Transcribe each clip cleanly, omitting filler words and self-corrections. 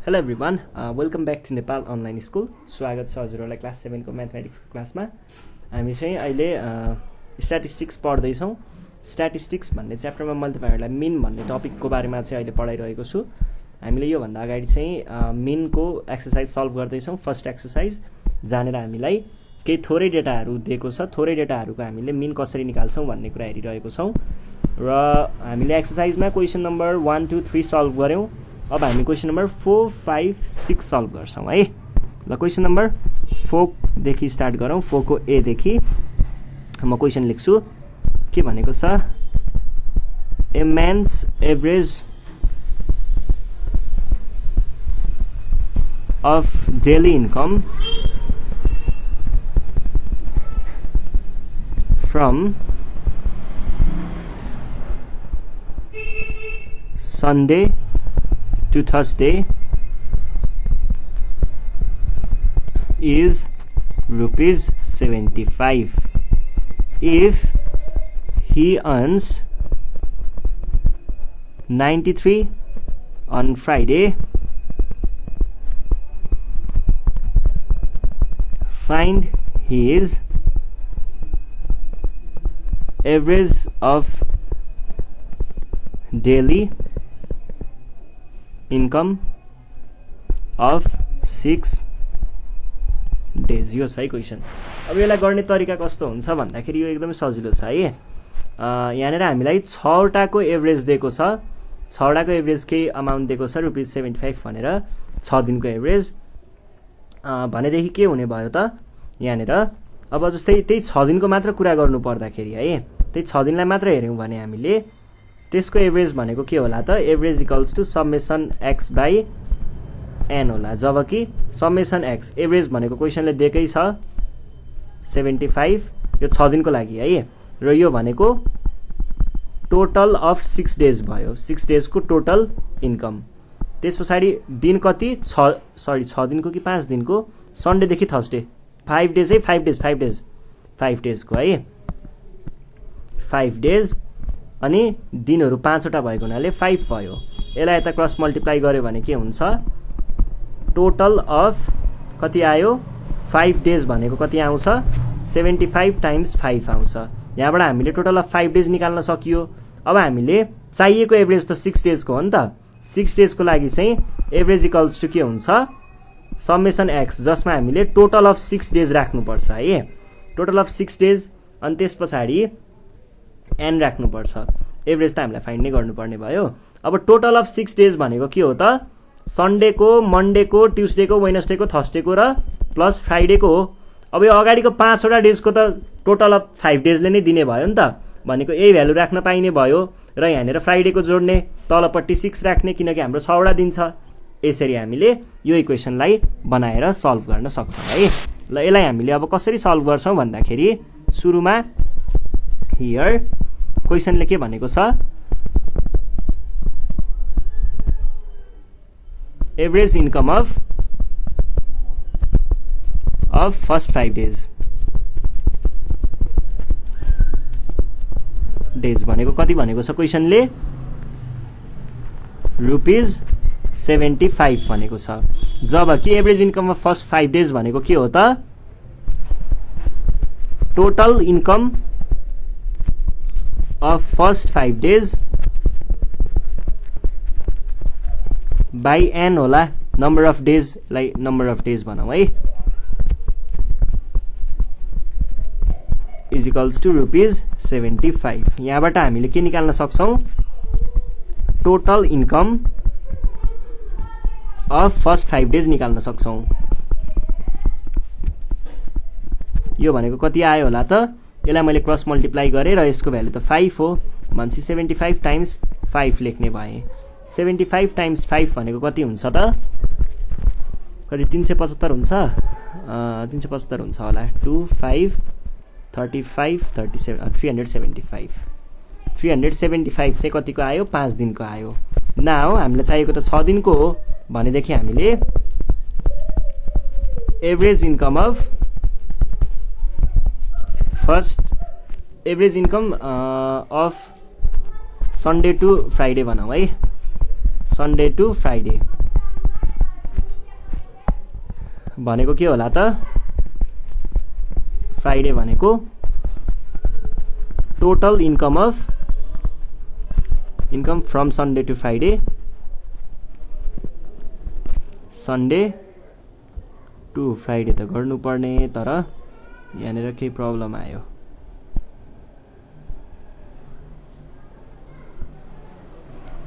Hello everyone, welcome back to Nepal online school. स्वागत छ हजुरहरूलाई क्लास 7 को म्याथमेटिक्सको क्लासमा। हामी चाहिँ अहिले स्ट्याटिस्टिक्स पढ्दैछौँ। स्ट्याटिस्टिक्स भन्ने च्याप्टरमा मैले तपाईँहरूलाई मिन भन्ने टपिकको बारेमा चाहिँ अहिले पढाइरहेको छु। हामीले योभन्दा अगाडि चाहिँ मिनको एक्सर्साइज सल्भ गर्दैछौँ। फर्स्ट एक्सर्साइज जानेर हामीलाई केही थोरै डेटाहरू दिएको छ, थोरै डेटाहरूको हामीले मिन कसरी निकाल्छौँ भन्ने कुरा हेरिरहेको छौँ। र हामीले एक्सर्साइजमा क्वेसन नम्बर 1, 2, 3 सल्भ गऱ्यौँ। अब हामी क्वेसन नम्बर 4, 5, 6 सल्भ गर्छौँ है। ल क्वेसन नम्बर 4 देखि स्टार्ट गरौँ। 4 को ए देखि म क्वेसन लेख्छु। के भनेको छ, a man's average of daily income from Sunday to Thursday is rupees 75. If he earns 93 on Friday, find his average of daily income of 6 days. यो छ है क्वेसन। अब यसलाई गर्ने तरिका कस्तो हुन्छ भन्दाखेरि यो एकदमै सजिलो छ है। यहाँनिर हामीलाई 6वटाको एभरेज दिएको छ। 6वटाको एभरेज केही अमाउन्ट दिएको छ रुपिस 75 भनेर, 6 दिनको एभरेज भनेदेखि के हुने भयो त यहाँनिर। अब जस्तै त्यही 6 दिनको मात्र कुरा गर्नु पर्दाखेरि है, त्यही 6 दिनलाई मात्र हेऱ्यौँ भने हामीले त्यसको एभरेज भनेको के होला त, average equals to summation x by n होला। जबकि समेसन एक्स एभरेज भनेको क्वेसनले दिएकै छ 75, यो 6 दिनको लागि है। र यो भनेको टोटल अफ 6 डेज भयो, 6 डेजको टोटल इन्कम। त्यस पछाडि दिन कति, 6 दिनको कि 5 दिनको, सन्डेदेखि थर्सडे, 5 डेज है, 5 डेजको है, 5 डेज। अनि दिनहरू 5वटा भएको हुनाले 5 भयो। यसलाई यता क्रस मल्टिप्लाई गर्यो भने के हुन्छ, टोटल अफ कति आयो, 5 डेज भनेको कति आउँछ, 75 टाइम्स 5 आउँछ। यहाँबाट हामीले टोटल अफ 5 डेज निकाल्न सकियो। अब हामीले चाहिएको एभरेज त 6 डेजको हो नि त। 6 डेजको लागि चाहिँ एभरेज इक्वल्स टु के हुन्छ, समेसन एक्स, जसमा हामीले टोटल अफ 6 डेज राख्नुपर्छ है, टोटल अफ 6 डेज। अनि त्यस पछाडि एन राख्नुपर्छ। एभरेज त हामीलाई फाइन्ड नै गर्नुपर्ने भयो। अब टोटल अफ 6 डेज भनेको के हो त, सन्डेको, मन्डेको, ट्युसडेको, वेडनेसडेको, थर्सडेको र प्लस फ्राइडेको हो। अब यो अगाडिको 5वटा डेजको त टोटल अफ 5 डेजले नै दिने भयो नि त, भनेको यही भ्यालु राख्न पाइने भयो। र यहाँनिर फ्राइडेको जोड्ने, तलपट्टि 6 राख्ने, किनकि हाम्रो 6वटा दिन्छ। यसरी हामीले यो इक्वेसनलाई बनाएर सल्भ गर्न सक्छौँ है। ल यसलाई हामीले अब कसरी सल्भ गर्छौँ भन्दाखेरि सुरुमा हियर क्वेसनले के भनेको छ, average income of first 5 days भनेको कति भनेको छ क्वेसनले, रुपिस 75 भनेको छ। जबकि average income of first 5 days भनेको के हो त, total income of first 5 days by n होला। नम्बर अफ डेजलाई नम्बर अफ डेज भनौँ है, इज इक्वल्स टु रुपिस 75। यहाँबाट हामीले के निकाल्न सक्छौँ, total income of first 5 days निकाल्न सक्छौँ। यो भनेको कति आयो होला त, यसलाई मैले क्रस मल्टिप्लाई गरेँ र यसको भ्यालु त 5 हो भनेपछि 75 टाइम्स 5 लेख्ने भएँ। 75 टाइम्स 5 भनेको कति हुन्छ त, कति 375 हुन्छ, 375 हुन्छ होला। 2, 5, 35, 37, 375। 375 चाहिँ कतिको आयो, 5 दिनको आयो। नाउ हामीलाई चाहिएको त 6 दिनको हो भनेदेखि हामीले average income of first average income of Sunday to Friday भनौँ है, संडे टू फ्राइडे भनेको के होला त फ्राइडे भनेको total income from Sunday to Friday Sunday to Friday त गर्नुपर्ने तर यहाँनिर केही प्रब्लम आयो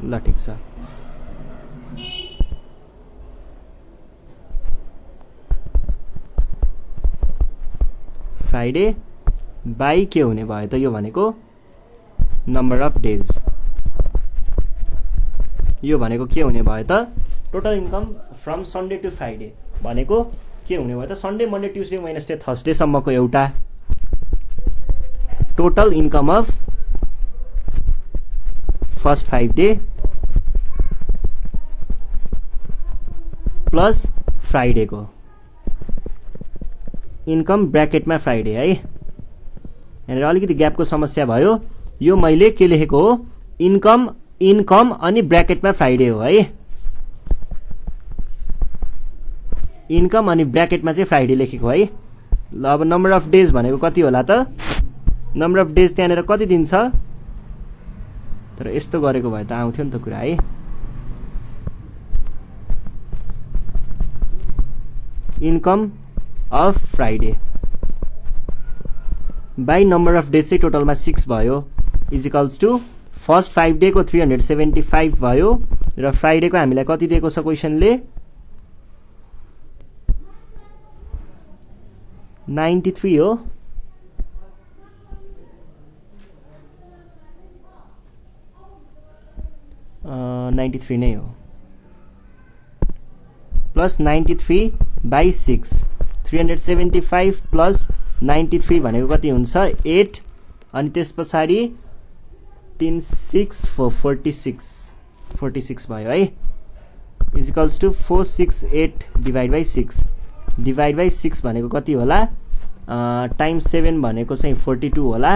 ल ठिक छ फ्राइडे बाई के हुने भयो त यो भनेको नम्बर अफ डेज यो भनेको के हुने भयो त total income from Sunday to Friday भनेको के हुने भयो त Sunday Monday Tuesday Wednesday Thursday सम्मको एउटा total income of first 5 day plus फ्राइडेको इन्कम ब्र्याकेटमा फ्राइडे है यहाँनिर अलिकति ग्यापको समस्या भयो यो मैले के लेखेको हो इन्कम अनि ब्र्याकेटमा फ्राइडे हो है इन्कम अनि ब्र्याकेटमा चाहिँ फ्राइडे लेखेको है ल अब नम्बर अफ डेज भनेको कति होला त नम्बर अफ डेज त्यहाँनिर कति दिन छ तर यस्तो गरेको भए त आउँथ्यो नि त कुरा है income of Friday by number of days चाहिँ टोटलमा 6 भयो इजिकल्स टु फर्स्ट 5 डेको 375 भयो र फ्राइडेको हामीलाई कति दिएको छ क्वेसनले 93 हो अ 93 नै हो प्लस 93 बाई 6 375 प्लस 93 भनेको कति हुन्छ 8 अनि त्यस पछाडि 3 6 46 भयो है equals to 468 divide by 6 divide by 6 भनेको कति होला टाइम्स 7 भनेको चाहिँ 42 होला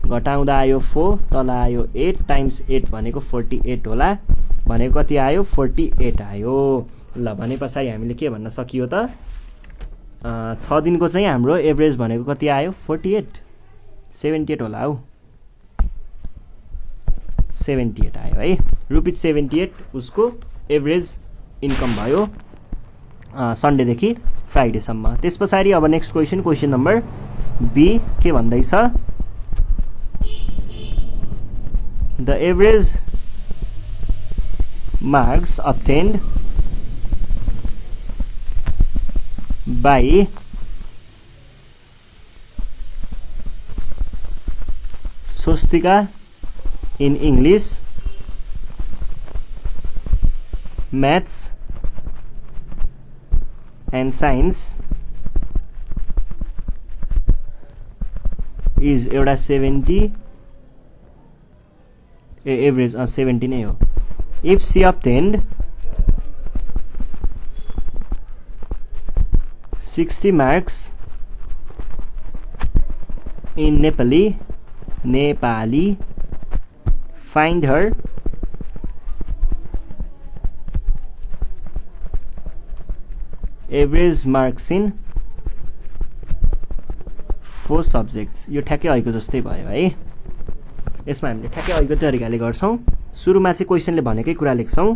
घटाउँदा आयो 4 तल आयो 8 टाइम्स 8 भनेको 48 होला भनेको कति आयो 48 आयो ल भने पछाडि हामीले के भन्न सकियो त 6 दिनको चाहिँ हाम्रो एभरेज भनेको कति आयो 48 78 होला हौ 78 आयो है रुपिस 78 उसको एभरेज इन्कम भयो सन्डेदेखि फ्राइडेसम्म त्यस पछाडि अब नेक्स्ट क्वेसन नम्बर बी के भन्दैछ the average marks obtained by Swastika in English, Maths and Science is एउटा 70 एभरेज 70 नै हो if she obtained 60 marks in Nepali find her average marks in 4 subjects यो ठ्याक्कै अहिलेको जस्तै भयो है यसमा हामीले ठ्याक्कै अहिलेको तरिकाले गर्छौं सुरुमा चाहिँ क्वेशनले भनेकै कुरा लेख्छौं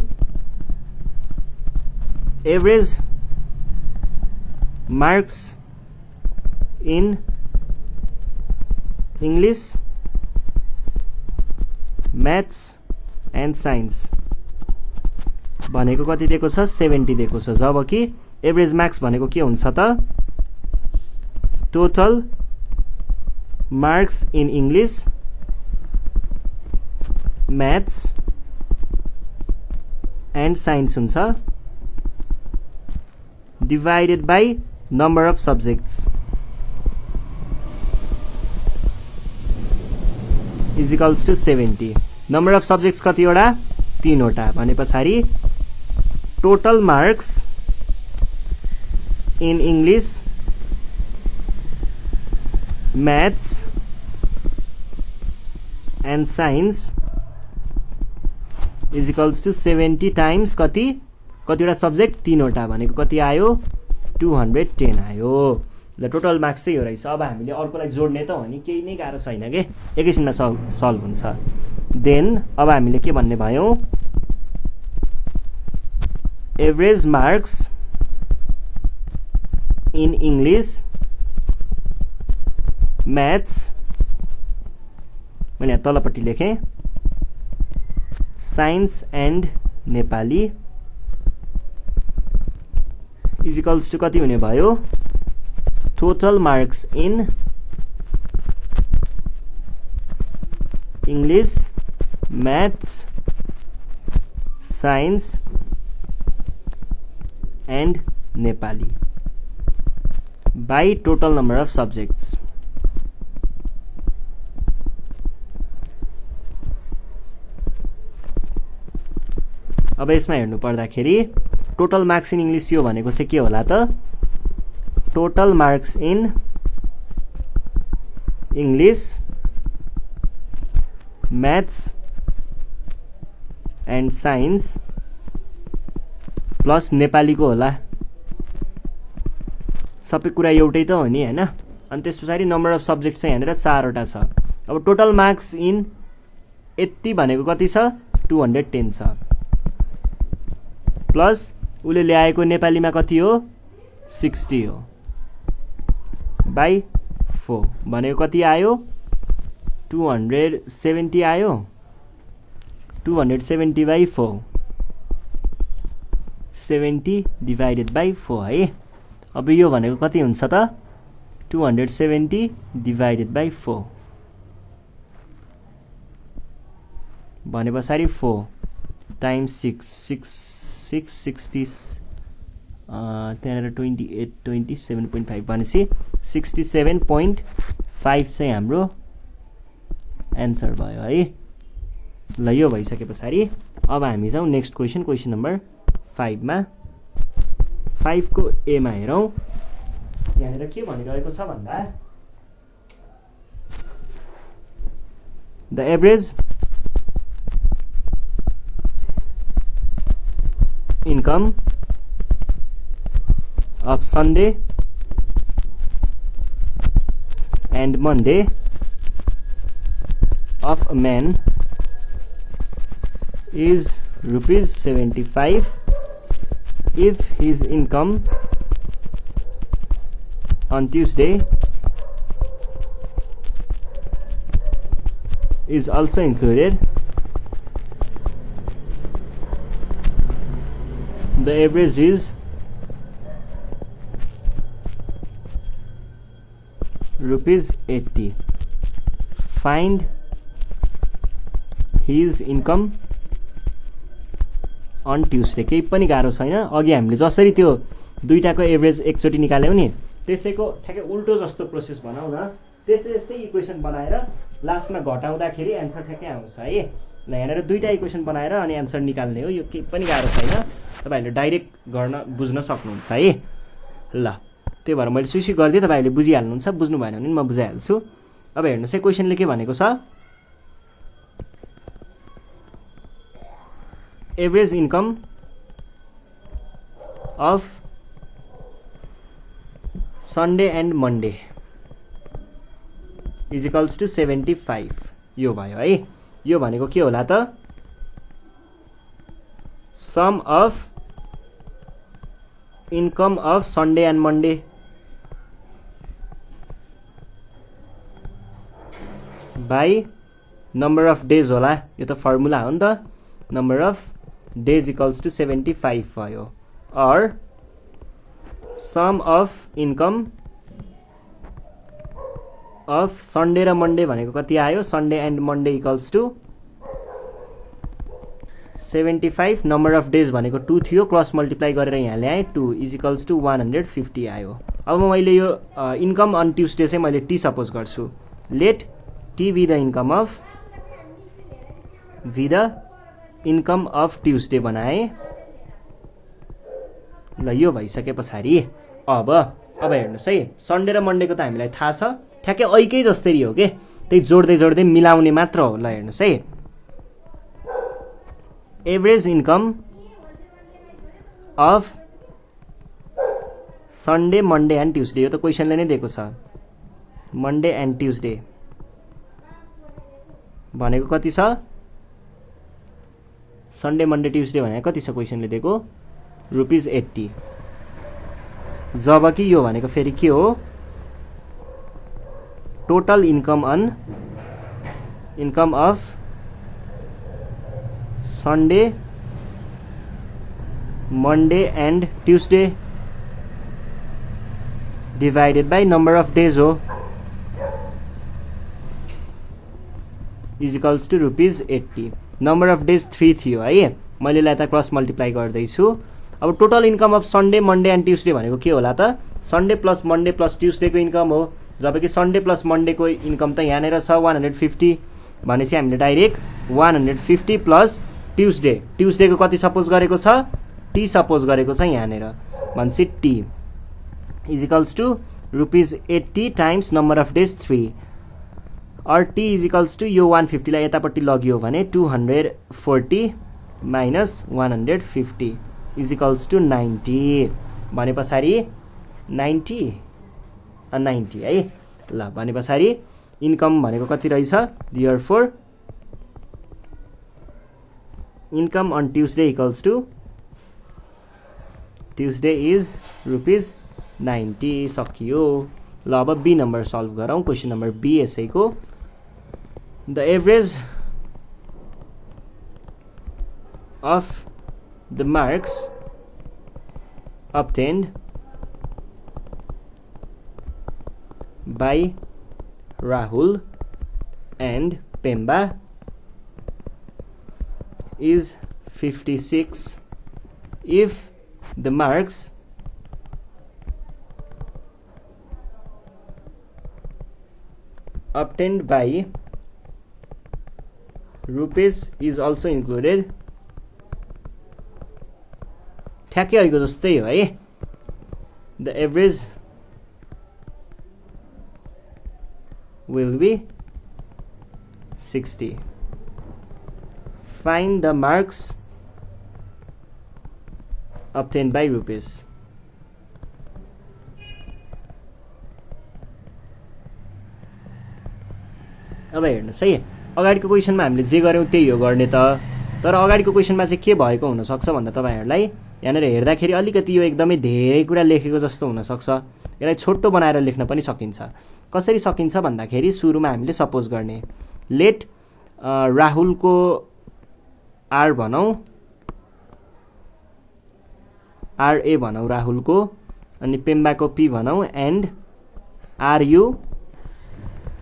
average marks in English, Maths and Science भनेको कति दिएको छ 70 दिएको छ जबकि एभरेज मार्क्स भनेको के हुन्छ त total marks in English maths and science हुन्छ divided by number of subjects is equals to 70 number of subjects कतिवटा 3 वटा भने पछाडि total marks in English maths and science is equals to 70 times कतिवटा सब्जेक्ट 3 वटा भनेको कति आयो 210 आयो। ल टोटल मार्क्स चाहिँ यो रहेछ। अब हामीले अर्कोलाई जोड्ने त हो नि, केही नै गाह्रो छैन के, एकैछिनमा सल्भ हुन्छ। देन अब हामीले के भन्ने भयौँ, average marks in English, maths, मैले यहाँ तलपट्टि लेखेँ, science and Nepali is equals to कति हुने भयो, total marks in English, maths, science and Nepali by total number of subjects. अब यसमा हेर्नु पर्दाखेरि टोटल मार्क्स इन इङ्ग्लिस यो भनेको चाहिँ के होला त, total marks in English, maths and science plus नेपालीको होला। सबै कुरा एउटै त हो नि हैन। अनि त्यस पछाडि नम्बर अफ सब्जेक्ट चाहिँ यहाँनिर 4वटा छ। अब टोटल मार्क्स इन यति भनेको कति छ, 210 छ, प्लस उसले ल्याएको नेपालीमा कति हो, 60 हो, बाई 4 भनेको कति आयो, 270 आयो। 270 बाई 4, 70 डिभाइडेड बाई 4 है। अब यो भनेको कति हुन्छ त, 270 डिभाइडेड बाई 4 भने पछाडि 4 टाइम्स 60 त्यहाँनिर 28 27.5 भनेपछि 67.5 चाहिँ हाम्रो एन्सर भयो है। ल यो भइसके पछाडि अब हामी जाउँ नेक्स्ट क्वेसन, क्वेसन नम्बर 5 मा। 5 को ए मा हेरौँ, यहाँनिर के भनिरहेको छ भन्दा, the average income of Sunday and Monday of a man is ₹75 if his income on Tuesday is also included. The average is ₹80. Find his income on Tuesday. केही पनि गाह्रो छैन। अघि हामीले जसरी त्यो दुईटाको एभरेज एकचोटि निकाल्यौं नि, त्यसैको ठ्याक्कै उल्टो जस्तो प्रोसेस बनाऊ न। त्यस्तै इक्वेसन बनाएर लास्टमा घटाउँदाखेरि एन्सर ठ्याक्कै आउँछ है। ल यहाँनिर दुईटा इक्वेसन बनाएर अनि एन्सर निकाल्ने हो। यो केही पनि गाह्रो छैन, तपाईहरुले डाइरेक्ट गर्न बुझ्न सक्नुहुन्छ है। ल त्यही भएर मैले सुइसी गर्दिए, तपाईहरुले बुझिहाल्नुहुन्छ। बुझ्नु भएन भने म बुझाइहाल्छु। अब हेर्नुस् है क्वेसनले के भनेको छ, average income of Sunday and Monday is equals to 75 यो भयो है। यो भनेको के होला त, sum of income of Sunday and Monday by number of days होला। यो त फर्मुला हो नि त, number of days equals to 75 भयो। और sum of income of Sunday र मन्डे भनेको कति आयो, Sunday and Monday equals to 75, number of days भनेको 2 थियो, क्रस मल्टिप्लाई गरेर यहाँ ल्याएँ 2 इज इक्वल्स टु 150 आयो। अब मैले यो इन्कम अन ट्युसडे चाहिँ मैले टी सपोज गर्छु। Let T be the income of Tuesday बनाए। ल यो भइसके पछाडि अब हेर्नुहोस् है, सन्डे र मन्डेको त हामीलाई थाहा छ, ठ्याक्कै ऐकै जस्तै हो के, त्यही जोड्दै मिलाउने मात्र हो। ल हेर्नुहोस् है, average income of Sunday Monday and Tuesday, यो त क्वेसनले नै दिएको छ। मन्डे एन्ड ट्युसडे भनेको कति छ? सन्डे मन्डे ट्युसडे भनेको कति छ क्वेसनले दिएको? ₹80। जबकि यो भनेको फेरि के हो? Total income of Sunday Monday and Tuesday divided by number of days हो, equals to ₹80। Number of days 3 थियो है, मैले यसलाई त क्रस मल्टिप्लाई गर्दैछु। अब total income of Sunday Monday and Tuesday भनेको के होला त? सन्डे प्लस मन्डे प्लस ट्युसडेको इन्कम हो, जबकि सन्डे प्लस मन्डेको इन्कम त यहाँनिर छ 150। भनेपछि हामीले डाइरेक्ट 150 प्लस ट्युसडेको कति सपोज गरेको छ? टी सपोज गरेको छ यहाँनिर। भनेपछि T equals to ₹80 times number of days 3, और टी इजिकल्स टु यो 150 लाई यतापट्टि लगियो भने 240 माइनस 150 इजिकल्स टु 90। भने पछाडि 90 है। ल भने पछाडि इन्कम भनेको कति रहेछ? Therefore income on Tuesday equals to Tuesday is ₹90। सकियो। ल अब बी नम्बर सल्भ गरौँ। क्वेसन नम्बर बी यसैको, the average of the marks obtained by Rahul and Pemba is 56 if the marks obtained by Rupesh is also included। ठ्याक्कै अहिलेको जस्तै हो है। The average will be 60। Find the marks obtained by Rupesh। अब हेर्नुहोस् है, अगाडिको क्वेसनमा हामीले जे गर्यौँ त्यही हो गर्ने त, तर अगाडिको क्वेसनमा चाहिँ के भएको हुनसक्छ भन्दा तपाईँहरूलाई यहाँनिर हेर्दाखेरि अलिकति यो एकदमै धेरै कुरा लेखेको जस्तो हुनसक्छ। यसलाई छोटो बनाएर लेख्न पनि सकिन्छ। कसरी सकिन्छ भन्दाखेरि सुरुमा हामीले सपोज गर्ने, लेट राहुलको आर भनौँ, आरए भनौँ राहुलको, अनि पेम्बाको पी भनौँ, एन्ड आरयु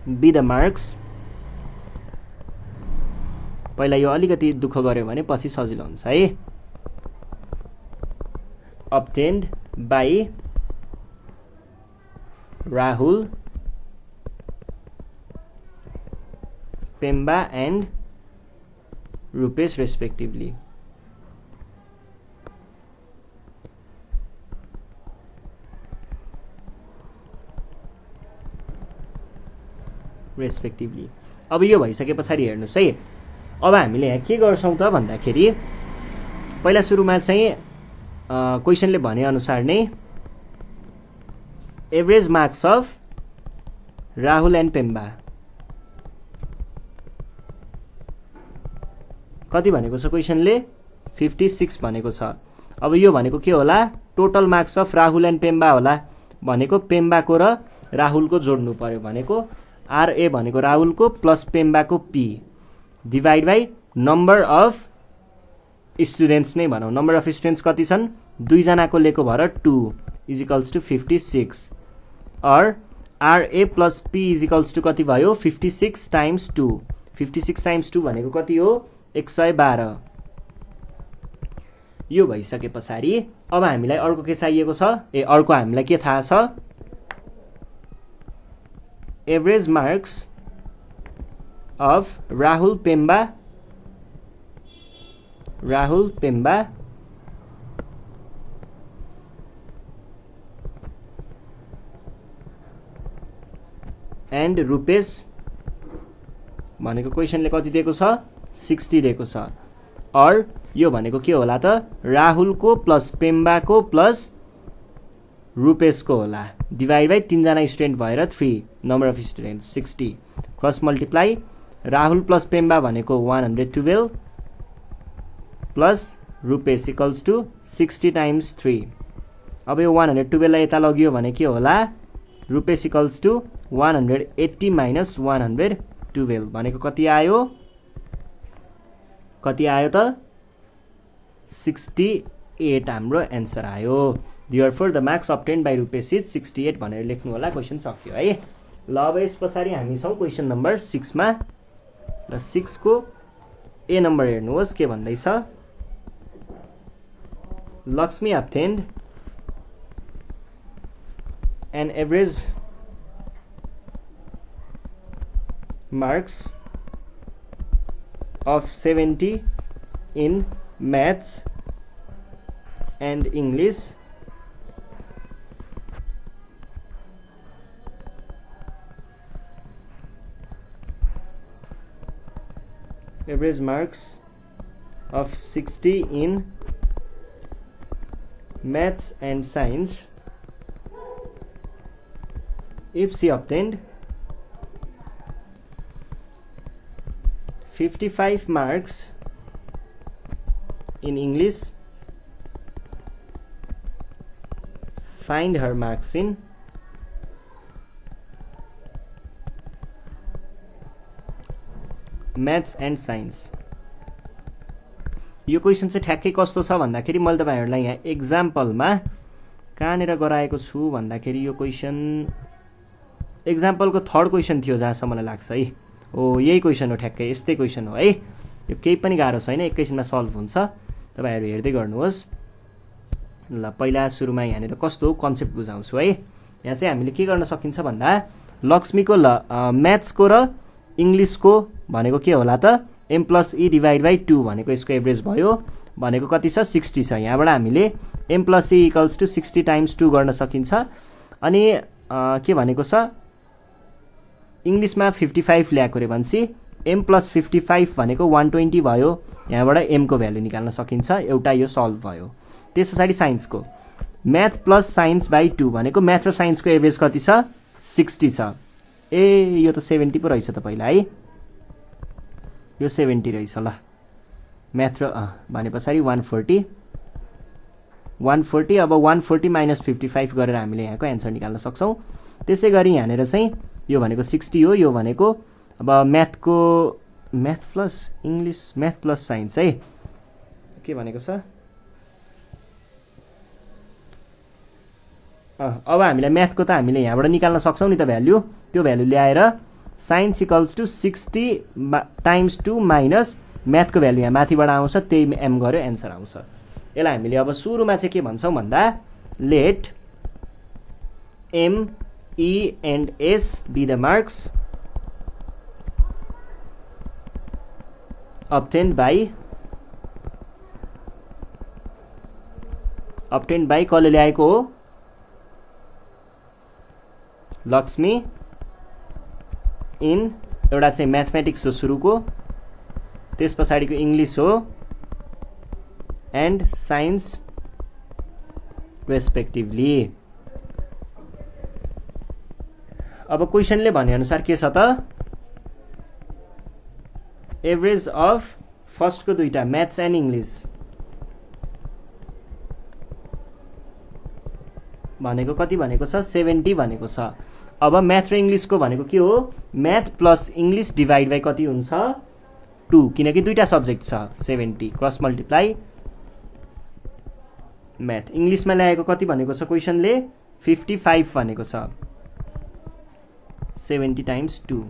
बी द मार्क्स। पहिला यो अलिकति दुःख गर्यो भने पछि सजिलो हुन्छ है। obtained by Rahul, Pemba and Rupesh respectively। अब यो भइसके पछाडि हेर्नुहोस् है, अब हामीले यहाँ के गर्छौँ त भन्दाखेरि पहिला सुरुमा चाहिँ क्वेसनले भने अनुसार नै average marks of Rahul and Pemba कति भनेको छ क्वेसनले? 56 भनेको छ। अब यो भनेको के होला? Total marks of Rahul and Pemba होला। भनेको पेम्बाको र राहुलको जोड्नु पर्यो, भनेको आरए भनेको राहुलको प्लस पेम्बाको P divide by number of students नै भनौँ। नम्बर अफ स्टुडेन्ट्स कति छन्? 2 जनाको लिएको भएर 2 इजिकल्स टु 56, और RA plus P equals to कति भयो? 56 टाइम्स 2। 56 टाइम्स 2 भनेको कति हो? 112। यो भइसके पछाडि अब हामीलाई अर्को के चाहिएको छ? अर्को हामीलाई के थाहा छ? Average marks of Rahul Pemba and Rupesh भनेको क्वेसनले कति दिएको छ? 60 दिएको छ। और यो भनेको के होला त? राहुलको प्लस पेम्बाको प्लस रुपेशको होला डिभाइड बाई 3 जना स्टुडेन्ट भएर 3 number of student 60 cross multiply Rahul plus Pemba भनेको 112 plus Rupesh equals to 60 times 3 अब यो 112 लाई यता लगियो भने के होला रुपेश इक्वल्स टु 180 माइनस 112 भनेको कति आयो त 68 हाम्रो एन्सर आयो Therefore the marks obtained by Rupesh is 68 भनेर लेख्नु होला क्वेशन सक्यो है ल अब यस पछाडी हामी छौं क्वेशन नम्बर 6 मा ल 6 को ए नम्बर हेर्नुहोस् के भन्दै छ Lakshmi obtained an average marks of 70 in maths and English average marks of 60 in maths and science if she obtained 55 marks in English find her marks in maths and science यो question चाहिँ ठ्याक्कै कस्तो छ भन्दाखेरि मैले तपाईहरुलाई यहाँ एक्जाम्पलमा कहाँनेर गराएको छु भन्दाखेरि यो क्वेशन एक्जाम्पलको थर्ड क्वेशन थियो जहाँसम्म मलाई लाग्छ है ओ यही क्वेशन हो ठ्याक्कै यस्तै क्वेशन हो है यो केही पनि गाह्रो छैन एकैछिनमा सल्भ हुन्छ तपाईहरु हेर्दै गर्नुहोस् ल पहिला सुरुमा यहाँनेर कस्तो कन्सेप्ट बुझाउँछु है यहाँ चाहिँ हामीले के गर्न सकिन्छ भन्दा लक्ष्मीको म्याथ्सको र इंग्लिशको भनेको के होला त m plus e divided by 2 भनेको यसको एभरेज भयो भनेको कति छ 60 छ यहाँबाट हामीले m plus e equals to 60 times 2 गर्न सकिन्छ अनि के भनेको छ इंग्लिशमा 55 ल्याएको रे भन्छ m plus 55 भनेको 120 भयो यहाँबाट m को भ्यालु निकाल्न सकिन्छ एउटा यो सल्भ भयो त्यसपछि साइन्सको म्याथ प्लस साइन्स बाइ 2 भनेको म्याथ र साइन्सको एभरेज कति छ 60 छ ए यो त 70 पो रहेछ त पहिला है यो 70 रहेछ ल म्याथ र भनेपछि 140 अब 140 माइनस 55 गरेर हामीले यहाँको आन्सर निकाल्न सक्छौं त्यसैगरी यहाँनेर चाहिँ यो भनेको 60 हो यो भनेको अब math plus English math plus science है के भनेको छ अब हामीले म्याथको त हामीले यहाँबाट निकाल्न सक्छौं नि त भ्यालु त्यो भ्यालु ल्याएर science equals to 60 times 2 minus म्याथको भ्यालु यहाँ माथिबाट आउँछ त्यही m गर्यो आन्सर आउँछ यसलाई हामीले अब सुरुमा चाहिँ के भन्छौं भन्दा late m e and s be the marks obtained by कसले ल्याएको हो लक्ष्मी इन एउटा चाहिँ म्याथमेटिक्स हो सुरुको त्यसपछाडीको इंग्लिश हो एन्ड साइन्स रेस्पेक्टिभली अब क्वेशनले भने अनुसार के छ त एभरेज अफ फर्स्ट को दुईटा म्याथ्स एन्ड इंग्लिश भनेको कति भनेको छ 70 भनेको छ अब म्याथ र इंग्लिश को भनेको के हो math plus English divide by कति हुन्छ 2 किनकि दुईटा सब्जेक्ट छ 70 क्रस मल्टिप्लाई म्याथ इंग्लिशमा ल्याएको कति भनेको छ क्वेशनले 55 भनेको छ 70 टाइम्स 2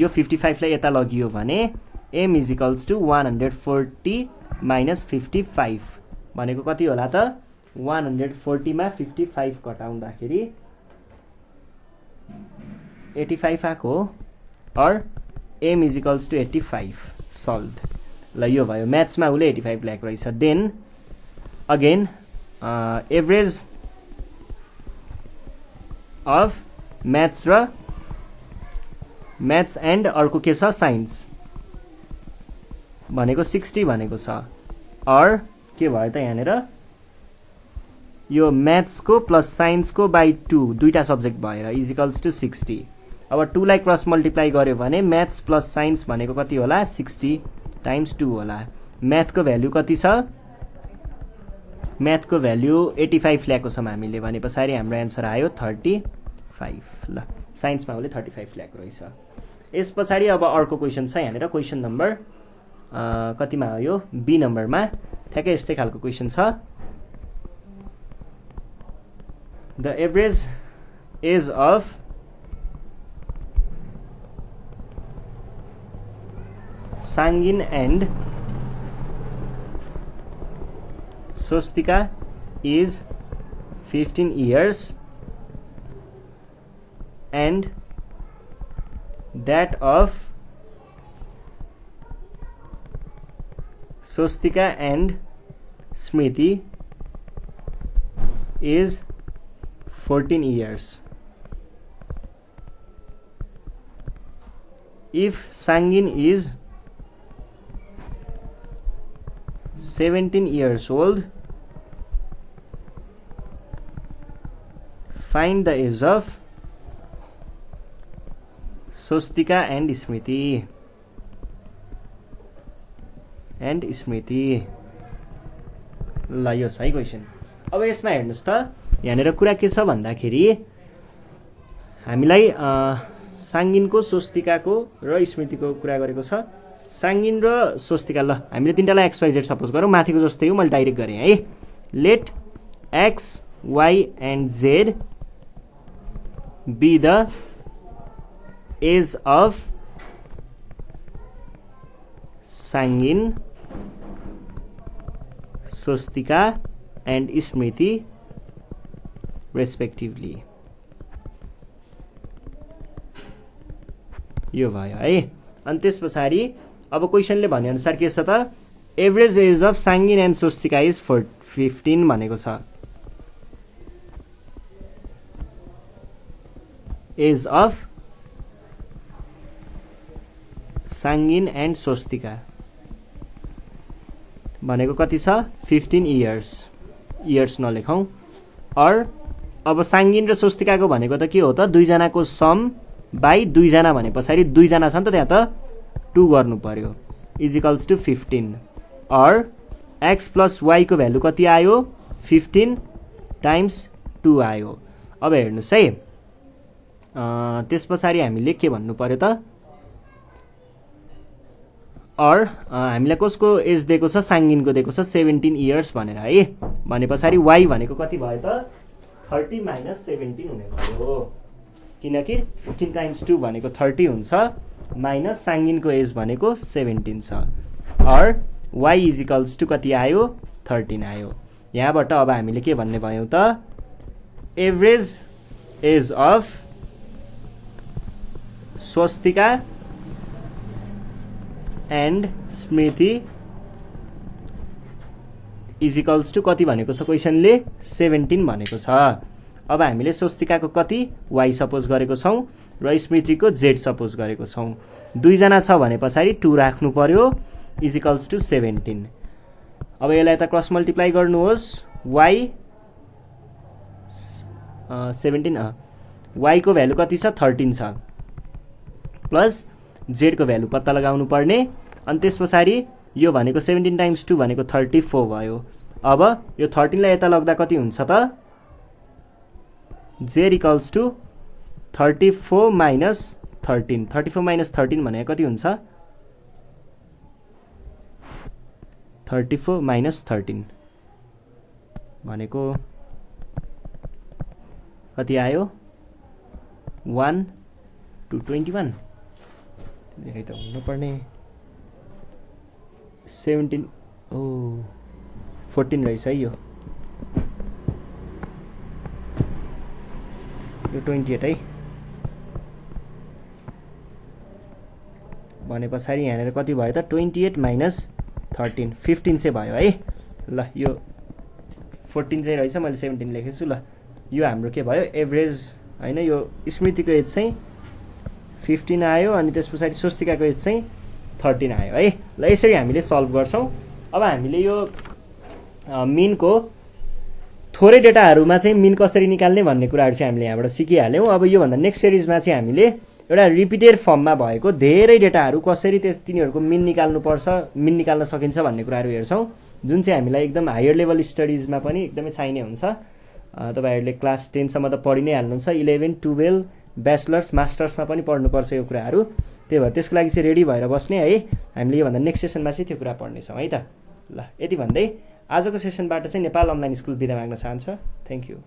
यो 55 लाई यता लगियो भने m is equals to 140 minus 55 भनेको कति होला त 140 मा 55 घटाउँदाखेरि 85 आको और m is equals to 85 solved ल यो भयो म्याथ्समा उले 85 ल्याएको रहेछ then again average of maths र म्याथ्स एन्ड अर्को के छ साइन्स भनेको 60 भनेको छ और के भयो त यहाँनेर यो म्याथ्सको प्लस साइन्सको बाई 2 दुईटा सब्जेक्ट भएर इजिकल्स टु 60। अब 2 लाई क्रस मल्टिप्लाई गर्यो भने म्याथ्स प्लस साइन्स भनेको कति होला 60 टाइम्स 2 होला। म्याथको भ्यालु कति छ म्याथको भ्यालु 85 ल्याएको छौँ हामीले भने पछाडि हाम्रो एन्सर आयो 35। ल साइन्समा उसले 35 ल्याएको रहेछ। यस पछाडि अब अर्को क्वेसन छ यहाँनिर क्वेसन नम्बर कतिमा हो यो बी नम्बरमा ठ्याक्कै यस्तै खालको क्वेसन छ। The average age of Sangin and Swastika is 15 years and that of Swastika and Smriti is 14 years. If Sangin is 17 years old, find the age of Swastika and Smriti. ल यो सही question. अब यसमा हेर्नुस् त यहाँनिर कुरा के छ भन्दाखेरि हामीलाई साङ्गिनको स्वस्तिकाको र स्मृतिको कुरा गरेको छ। साङ्गिन र स्वस्तिका ल हामीले तिनटालाई एक्स वाइ जेड सपोज गरौँ माथिको जस्तै हो मैले डाइरेक्ट गरेँ है। Let X Y and Z be the age of Sangin Swastika and Smriti respectively. यो भयो है। अनि त्यस पछाडि अब क्वेसनले भनेअनुसार के छ त average age of Sangin and Swastika is 15 भनेको छ। Age of Sangin and Swastika भनेको कति छ 15 इयर्स नलेखौँ। और अब साङ्गिन र स्वस्तिकाको भनेको त के हो त दुईजनाको सम बाई दुईजना भने पछाडि दुईजना छ नि त त्यहाँ त 2 गर्नु पर्यो इजिकल्स टु 15। और एक्स प्लस वाईको भ्यालु कति आयो 15 टाइम्स 2 आयो। अब हेर्नुहोस् है त्यस पछाडि हामीले के भन्नु पर्यो त और हामीलाई कसको एज दिएको छ साङ्गिनको दिएको छ 17 इयर्स भनेर है। भने पछाडि वाई भनेको कति भयो त 30 माइनस 17 हुने भयो किनकि 15 टाइम्स 2 भनेको 30 हुन्छ माइनस साङ्गिनको एज भनेको 17 छ। और वाई इजिकल्स टु कति आयो 13 आयो। यहाँबाट अब हामीले के भन्ने भयौँ त average age of Swastika and Smriti equals to कति भनेको छ क्वेसनले 17 भनेको छ। अब हामीले स्वस्तिकाको कति वाई सपोज गरेको छौँ र स्मृतिको जेड सपोज गरेको छौँ। दुईजना छ भने पछाडि 2 राख्नु पर्यो इजिकल्स टु 17। अब यसलाई त क्रस मल्टिप्लाई गर्नुहोस् वाई 17 वाईको भ्यालु कति छ 13 छ प्लस जेडको भ्यालु पत्ता लगाउनु पर्ने। अनि त्यस पछाडि यो भनेको 17 टाइम्स 2 भनेको 34 भयो। अब यो 13 लाई यता लग्दा कति हुन्छ त Z equals to 34 minus 13। 34 minus 13 भनेको कति हुन्छ 34 माइनस 13 भनेको कति आयो 1 to 21 धेरै त हुनुपर्ने 17 14 रहेछ है यो 28 है। भने पछाडि यहाँनिर कति भयो त 28 माइनस 13 15 चाहिँ भयो है। ल यो 14 चाहिँ रहेछ मैले 17 लेखेको छु। ल यो हाम्रो के भयो एभरेज हैन यो स्मृतिको एज चाहिँ 15 आयो अनि त्यस पछाडि स्वस्तिकाको एज चाहिँ 13 आयो है। ल यसरी हामीले सल्भ गर्छौँ। अब हामीले यो मिनको थोरै डेटाहरूमा चाहिँ मिन कसरी निकाल्ने भन्ने कुराहरू चाहिँ हामीले यहाँबाट सिकिहाल्यौँ। अब योभन्दा नेक्स्ट सिरिजमा चाहिँ हामीले एउटा रिपिटेड फर्ममा भएको धेरै डेटाहरू कसरी तिनीहरूको मिन निकाल्न सकिन्छ भन्ने कुराहरू हेर्छौँ, जुन चाहिँ हामीलाई एकदम हायर लेभल स्टडिजमा पनि एकदमै चाहिने हुन्छ। तपाईँहरूले क्लास 10सम्म त पढि नै हाल्नुहुन्छ, 11, 12, ब्याचलर्स, मास्टर्समा पनि पढ्नुपर्छ यो कुराहरू। त्यही भएर त्यसको लागि चाहिँ रेडी भएर बस्ने है। हामीले योभन्दा नेक्स्ट सेसनमा चाहिँ त्यो कुरा पढ्नेछौँ है त। ल, यति भन्दै आजको सेसनबाट चाहिँ नेपाल अनलाइन स्कुल बिदा माग्न चाहन्छ। Thank you.